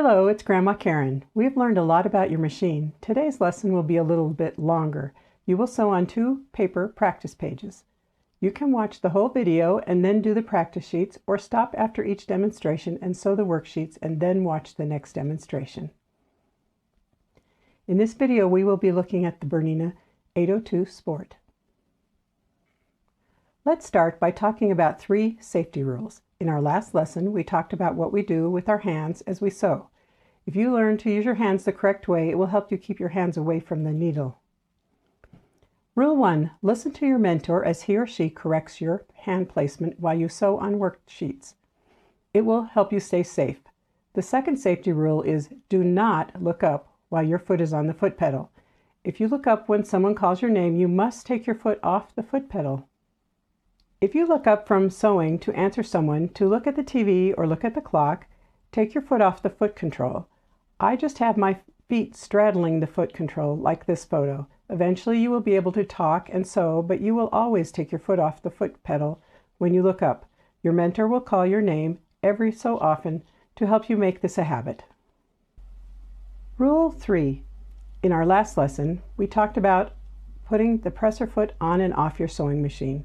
Hello, it's Grandma Karen. We've learned a lot about your machine. Today's lesson will be a little bit longer. You will sew on 2 paper practice pages. You can watch the whole video and then do the practice sheets, or stop after each demonstration and sew the worksheets and then watch the next demonstration. In this video, we will be looking at the Bernina 802 Sport. Let's start by talking about 3 safety rules. In our last lesson, we talked about what we do with our hands as we sew. If you learn to use your hands the correct way, it will help you keep your hands away from the needle. Rule 1. Listen to your mentor as he or she corrects your hand placement while you sew on worksheets. It will help you stay safe. The second safety rule is do not look up while your foot is on the foot pedal. If you look up when someone calls your name, you must take your foot off the foot pedal. If you look up from sewing to answer someone, to look at the TV or look at the clock, take your foot off the foot control. I just have my feet straddling the foot control like this photo. Eventually you will be able to talk and sew, but you will always take your foot off the foot pedal when you look up. Your mentor will call your name every so often to help you make this a habit. Rule 3. In our last lesson, we talked about putting the presser foot on and off your sewing machine.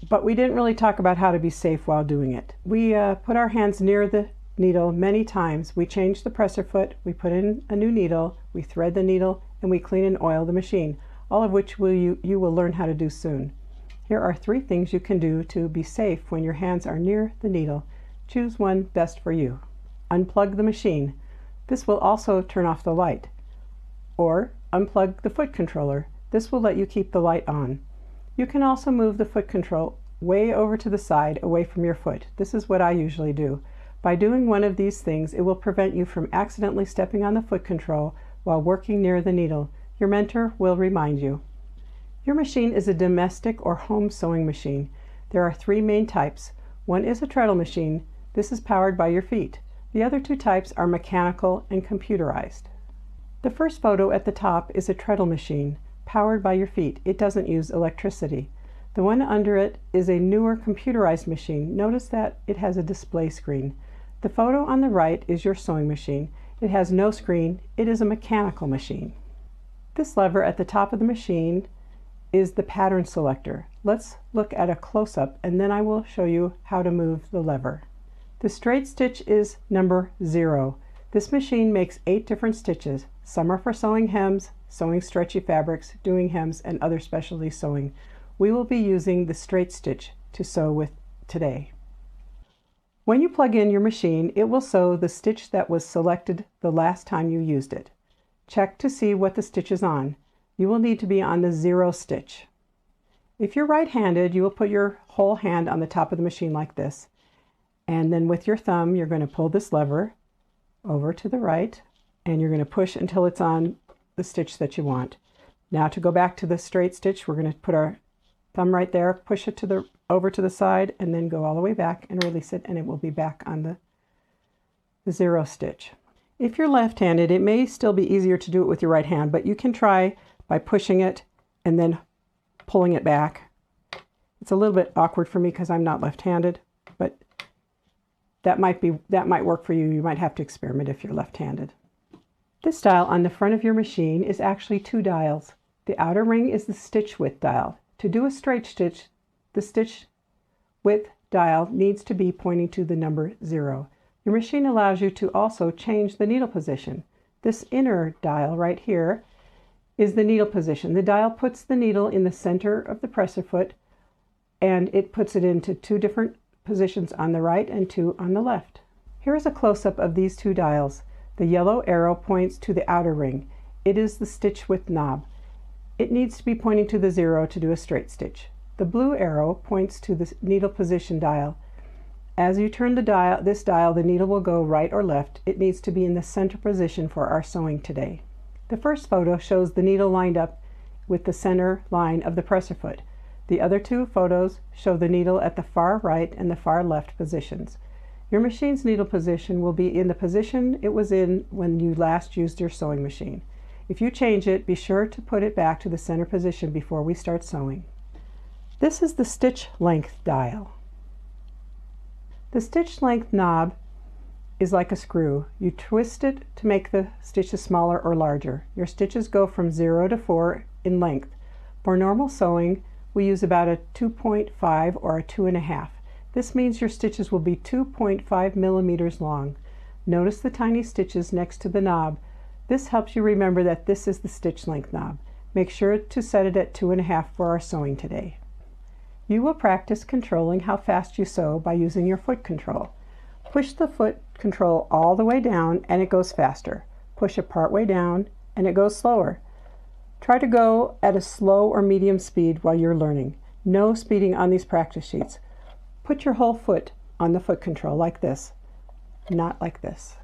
But we didn't really talk about how to be safe while doing it. We put our hands near the needle many times. We change the presser foot, we put in a new needle, we thread the needle, and we clean and oil the machine, all of which you will learn how to do soon. Here are 3 things you can do to be safe when your hands are near the needle. Choose one best for you. Unplug the machine. This will also turn off the light. Or unplug the foot controller. This will let you keep the light on. You can also move the foot control way over to the side, away from your foot. This is what I usually do. By doing one of these things, it will prevent you from accidentally stepping on the foot control while working near the needle. Your mentor will remind you. Your machine is a domestic or home sewing machine. There are 3 main types. One is a treadle machine. This is powered by your feet. The other 2 types are mechanical and computerized. The first photo at the top is a treadle machine, powered by your feet. It doesn't use electricity. The one under it is a newer computerized machine. Notice that it has a display screen. The photo on the right is your sewing machine. It has no screen. It is a mechanical machine. This lever at the top of the machine is the pattern selector. Let's look at a close-up and then I will show you how to move the lever. The straight stitch is number 0. This machine makes 8 different stitches. Some are for sewing hems, sewing stretchy fabrics, doing hems, and other specialty sewing. We will be using the straight stitch to sew with today. When you plug in your machine, it will sew the stitch that was selected the last time you used it. Check to see what the stitch is on. You will need to be on the 0 stitch. If you're right-handed, you will put your whole hand on the top of the machine like this. And then with your thumb, you're going to pull this lever over to the right, and you're going to push until it's on the stitch that you want. Now to go back to the straight stitch, we're going to put our thumb right there, push it over to the side, and then go all the way back and release it, and it will be back on the 0 stitch. If you're left-handed, it may still be easier to do it with your right hand, but you can try by pushing it and then pulling it back. It's a little bit awkward for me because I'm not left-handed, but that might work for you. You might have to experiment if you're left-handed. This dial on the front of your machine is actually 2 dials. The outer ring is the stitch width dial. To do a straight stitch, the stitch width dial needs to be pointing to the number 0. Your machine allows you to also change the needle position. This inner dial right here is the needle position. The dial puts the needle in the center of the presser foot, and it puts it into 2 different positions on the right and 2 on the left. Here is a close-up of these 2 dials. The yellow arrow points to the outer ring. It is the stitch width knob. It needs to be pointing to the 0 to do a straight stitch. The blue arrow points to the needle position dial. As you turn this dial, the needle will go right or left. It needs to be in the center position for our sewing today. The first photo shows the needle lined up with the center line of the presser foot. The other 2 photos show the needle at the far right and the far left positions. Your machine's needle position will be in the position it was in when you last used your sewing machine. If you change it, be sure to put it back to the center position before we start sewing. This is the stitch length dial. The stitch length knob is like a screw. You twist it to make the stitches smaller or larger. Your stitches go from 0 to 4 in length. For normal sewing, we use about a 2.5 or a 2.5. This means your stitches will be 2.5 millimeters long. Notice the tiny stitches next to the knob. This helps you remember that this is the stitch length knob. Make sure to set it at 2.5 for our sewing today. You will practice controlling how fast you sew by using your foot control. Push the foot control all the way down and it goes faster. Push it part way down and it goes slower. Try to go at a slow or medium speed while you're learning. No speeding on these practice sheets. Put your whole foot on the foot control like this, not like this.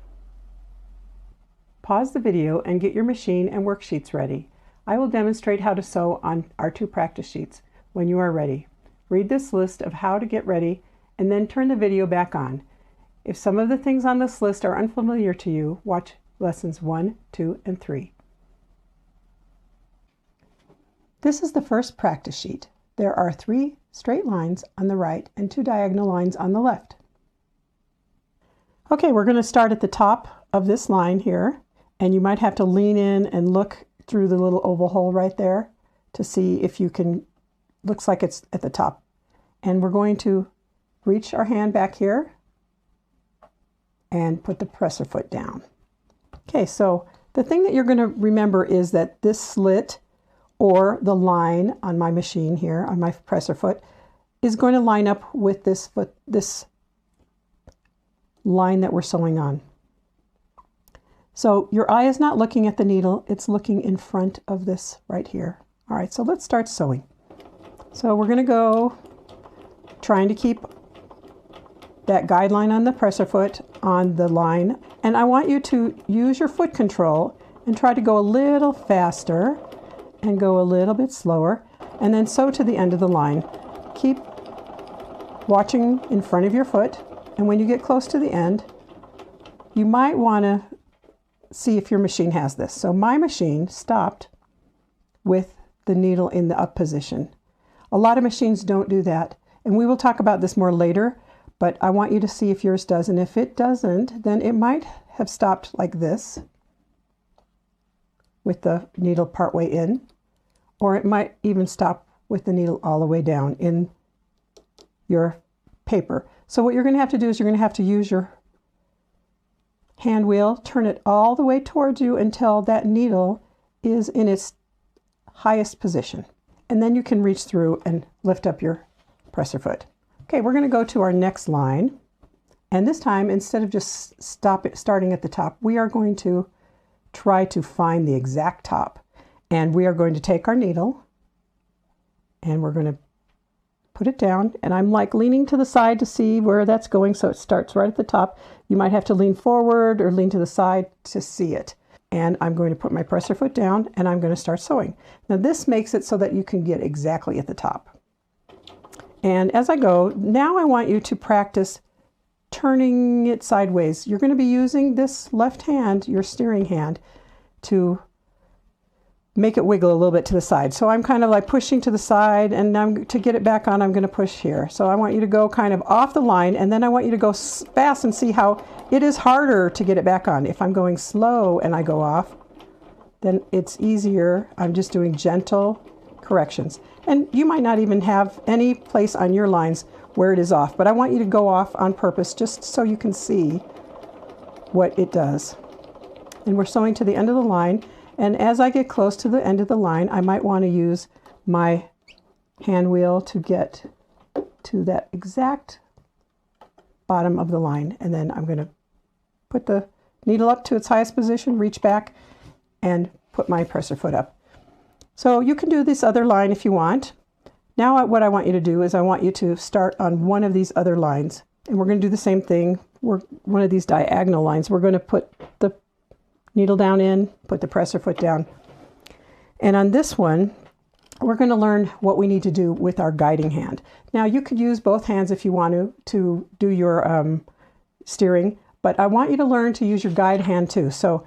Pause the video and get your machine and worksheets ready. I will demonstrate how to sew on our 2 practice sheets when you are ready. Read this list of how to get ready and then turn the video back on. If some of the things on this list are unfamiliar to you, watch lessons 1, 2, and 3. This is the first practice sheet. There are 3 straight lines on the right and 2 diagonal lines on the left. Okay, we're going to start at the top of this line here, and you might have to lean in and look through the little oval hole right there to see if you can, looks like it's at the top. And we're going to reach our hand back here and put the presser foot down. Okay, so the thing that you're going to remember is that this slit or the line on my machine here, on my presser foot, is going to line up with this foot, this line that we're sewing on. So your eye is not looking at the needle, it's looking in front of this right here. All right, so let's start sewing. So we're going to go trying to keep that guideline on the presser foot on the line, and I want you to use your foot control and try to go a little faster and go a little bit slower, and then sew to the end of the line. Keep watching in front of your foot, and when you get close to the end, you might want to see if your machine has this. So my machine stopped with the needle in the up position. A lot of machines don't do that, and we will talk about this more later, but I want you to see if yours does, and if it doesn't, then it might have stopped like this with the needle partway in, or it might even stop with the needle all the way down in your paper. So what you're going to have to do is you're going to have to use your hand wheel, turn it all the way towards you until that needle is in its highest position. And then you can reach through and lift up your presser foot. Okay, we're going to go to our next line. And this time, instead of just starting at the top, we are going to try to find the exact top. And we are going to take our needle and we're going to put it down. And I'm like leaning to the side to see where that's going. So it starts right at the top. You might have to lean forward or lean to the side to see it. And I'm going to put my presser foot down and I'm going to start sewing. Now this makes it so that you can get exactly at the top. And as I go, now I want you to practice turning it sideways. You're going to be using this left hand, your steering hand, to make it wiggle a little bit to the side. So I'm kind of like pushing to the side, and to get it back on, I'm going to push here. So I want you to go kind of off the line, and then I want you to go fast and see how it is harder to get it back on. If I'm going slow and I go off, then it's easier. I'm just doing gentle corrections. And you might not even have any place on your lines where it is off, but I want you to go off on purpose just so you can see what it does. And we're sewing to the end of the line. And as I get close to the end of the line, I might want to use my hand wheel to get to that exact bottom of the line. And then I'm going to put the needle up to its highest position, reach back, and put my presser foot up. So you can do this other line if you want. Now what I want you to do is I want you to start on one of these other lines. And we're going to do the same thing. One of these diagonal lines. We're going to put the needle down in, put the presser foot down. And on this one, we're going to learn what we need to do with our guiding hand. Now you could use both hands if you want to do your steering, but I want you to learn to use your guide hand too. So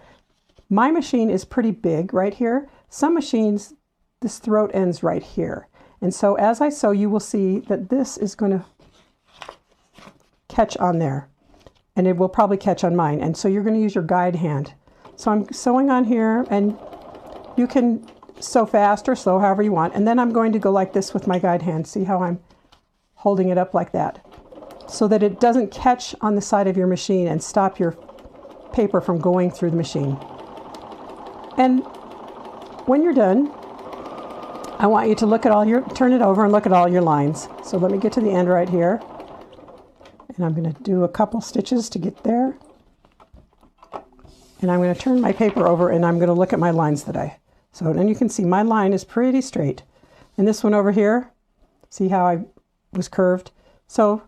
my machine is pretty big right here. Some machines, this throat ends right here. And so as I sew, you will see that this is going to catch on there. and it will probably catch on mine. And so you're going to use your guide hand. So I'm sewing on here, and you can sew fast or slow, however you want. And then I'm going to go like this with my guide hand. See how I'm holding it up like that, so that it doesn't catch on the side of your machine and stop your paper from going through the machine. And when you're done, I want you to look at turn it over and look at all your lines. So let me get to the end right here. And I'm going to do a couple stitches to get there. And I'm going to turn my paper over, and I'm going to look at my lines that I sewed. And you can see my line is pretty straight. And this one over here, see how I was curved? So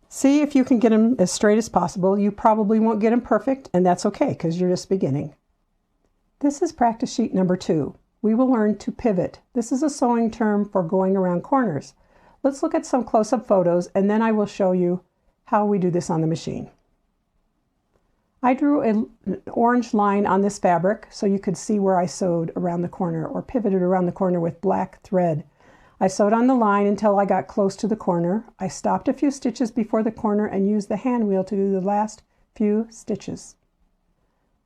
see if you can get them as straight as possible. You probably won't get them perfect, and that's okay because you're just beginning. This is practice sheet number 2. We will learn to pivot. This is a sewing term for going around corners. Let's look at some close-up photos, and then I will show you how we do this on the machine. I drew an orange line on this fabric so you could see where I sewed around the corner or pivoted around the corner with black thread. I sewed on the line until I got close to the corner. I stopped a few stitches before the corner and used the hand wheel to do the last few stitches.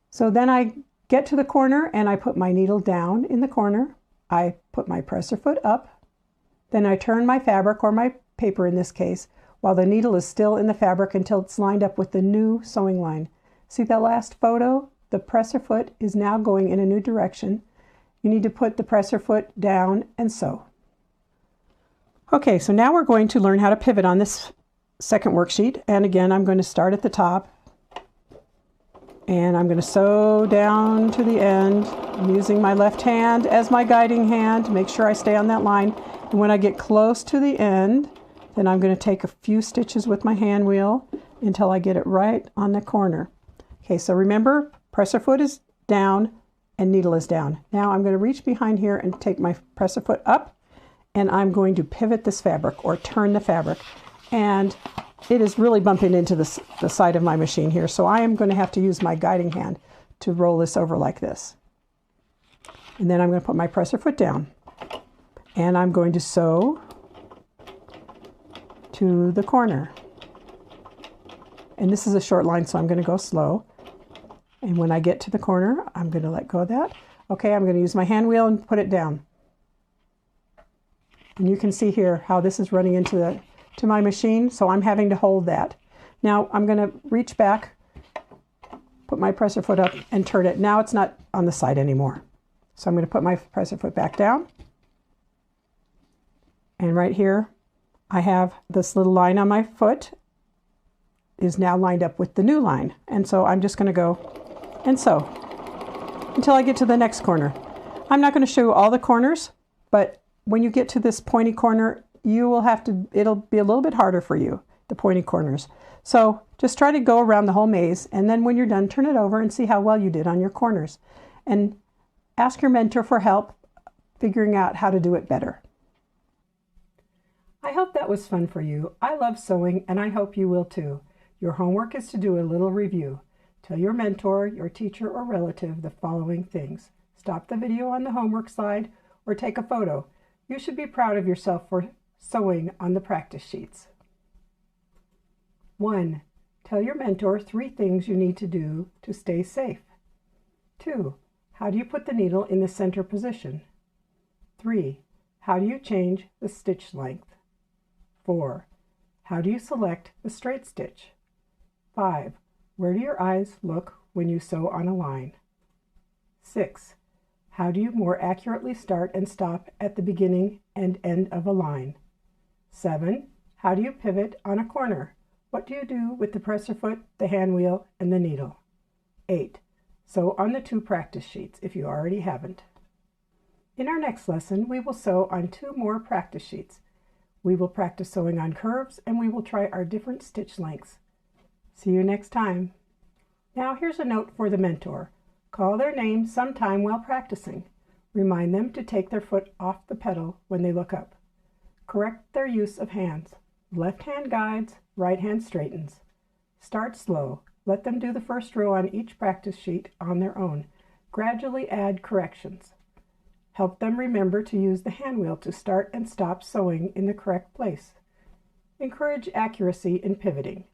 So then I get to the corner and I put my needle down in the corner. I put my presser foot up. Then I turn my fabric, or my paper in this case, while the needle is still in the fabric until it's lined up with the new sewing line. See that last photo? The presser foot is now going in a new direction. You need to put the presser foot down and sew. Okay, so now we're going to learn how to pivot on this second worksheet. And again, I'm going to start at the top. And I'm going to sew down to the end. I'm using my left hand as my guiding hand to make sure I stay on that line. And when I get close to the end, then I'm going to take a few stitches with my hand wheel until I get it right on the corner. Okay, so remember, presser foot is down and needle is down. Now I'm going to reach behind here and take my presser foot up, and I'm going to pivot this fabric or turn the fabric. And it is really bumping into the side of my machine here, so I am going to have to use my guiding hand to roll this over like this. And then I'm going to put my presser foot down, and I'm going to sew to the corner. And this is a short line, so I'm going to go slow. And when I get to the corner, I'm going to let go of that. Okay, I'm going to use my hand wheel and put it down. And you can see here how this is running into my machine, so I'm having to hold that. Now I'm going to reach back, put my presser foot up, and turn it. Now it's not on the side anymore. So I'm going to put my presser foot back down. And right here, I have this little line on my foot is now lined up with the new line. And so I'm just going to go and sew until I get to the next corner. I'm not going to show you all the corners, but when you get to this pointy corner, you will have to, it'll be a little bit harder for you, the pointy corners. So just try to go around the whole maze, and then when you're done, turn it over and see how well you did on your corners. And ask your mentor for help figuring out how to do it better. I hope that was fun for you. I love sewing, and I hope you will too. Your homework is to do a little review. Tell your mentor, your teacher, or relative the following things. Stop the video on the homework slide or take a photo. You should be proud of yourself for sewing on the practice sheets. 1. Tell your mentor 3 things you need to do to stay safe. 2. How do you put the needle in the center position? 3. How do you change the stitch length? 4. How do you select the straight stitch? 5. Where do your eyes look when you sew on a line? 6. How do you more accurately start and stop at the beginning and end of a line? 7. How do you pivot on a corner? What do you do with the presser foot, the hand wheel, and the needle? 8. Sew on the 2 practice sheets if you already haven't. In our next lesson, we will sew on 2 more practice sheets. We will practice sewing on curves, and we will try our different stitch lengths. See you next time. Now here's a note for the mentor. Call their name sometime while practicing. Remind them to take their foot off the pedal when they look up. Correct their use of hands. Left hand guides, right hand straightens. Start slow. Let them do the first row on each practice sheet on their own. Gradually add corrections. Help them remember to use the hand wheel to start and stop sewing in the correct place. Encourage accuracy in pivoting.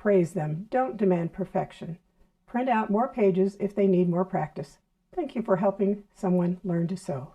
praise them. Don't demand perfection. Print out more pages if they need more practice. Thank you for helping someone learn to sew.